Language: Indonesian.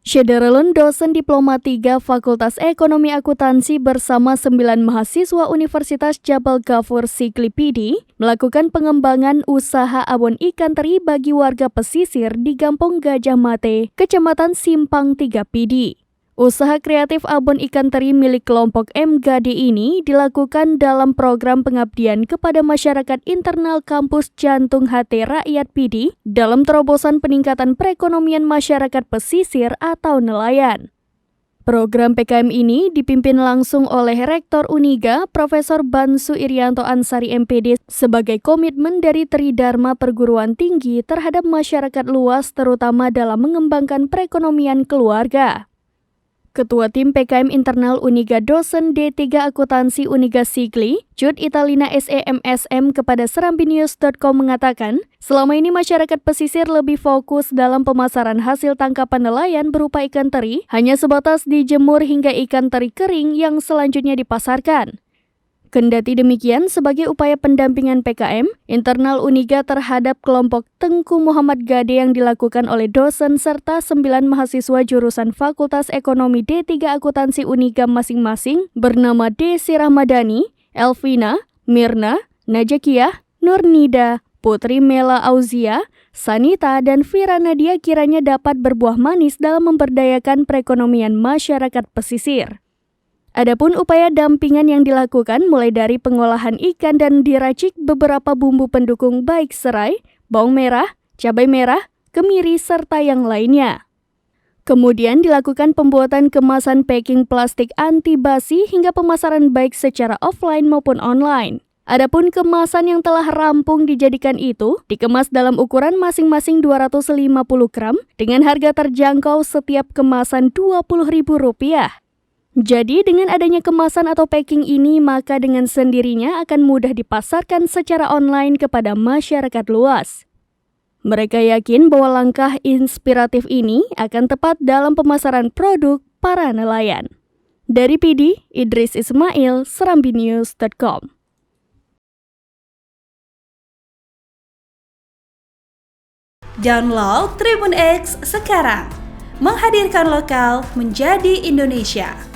Syederlun, dosen Diploma 3 Fakultas Ekonomi Akuntansi bersama 9 mahasiswa Universitas Jabal Ghafur Sigli PD melakukan pengembangan usaha abon ikan teri bagi warga pesisir di Gampong Gajah Mate, Kecamatan Simpang 3 PD. Usaha kreatif abon ikan teri milik kelompok MGD ini dilakukan dalam program pengabdian kepada masyarakat internal kampus Jantung Hati Rakyat PD dalam terobosan peningkatan perekonomian masyarakat pesisir atau nelayan. Program PKM ini dipimpin langsung oleh Rektor Uniga, Profesor Bansu Irianto Ansari MPD sebagai komitmen dari Tridharma Perguruan Tinggi terhadap masyarakat luas terutama dalam mengembangkan perekonomian keluarga. Ketua Tim PKM Internal Uniga dosen D3 Akuntansi Uniga Sigli, Jud Italina SEMSM kepada serambinews.com mengatakan, selama ini masyarakat pesisir lebih fokus dalam pemasaran hasil tangkapan nelayan berupa ikan teri, hanya sebatas dijemur hingga ikan teri kering yang selanjutnya dipasarkan. Kendati demikian, sebagai upaya pendampingan PKM, internal Uniga terhadap kelompok Tengku Muhammad Gade yang dilakukan oleh dosen serta 9 mahasiswa jurusan Fakultas Ekonomi D3 Akuntansi Uniga masing-masing bernama Desi Rahmadani, Elvina, Mirna, Najakiyah, Nurnida, Putri Mela Auzia, Sanita, dan Vira Nadia kiranya dapat berbuah manis dalam memberdayakan perekonomian masyarakat pesisir. Adapun upaya dampingan yang dilakukan mulai dari pengolahan ikan dan diracik beberapa bumbu pendukung baik serai, bawang merah, cabai merah, kemiri, serta yang lainnya. Kemudian dilakukan pembuatan kemasan packing plastik anti basi hingga pemasaran baik secara offline maupun online. Adapun kemasan yang telah rampung dijadikan itu dikemas dalam ukuran masing-masing 250 gram dengan harga terjangkau setiap kemasan Rp20.000. Jadi dengan adanya kemasan atau packing ini, maka dengan sendirinya akan mudah dipasarkan secara online kepada masyarakat luas. Mereka yakin bahwa langkah inspiratif ini akan tepat dalam pemasaran produk para nelayan. Dari PD, Idris Ismail, serambinews.com. Download Tribun X sekarang, menghadirkan lokal menjadi Indonesia.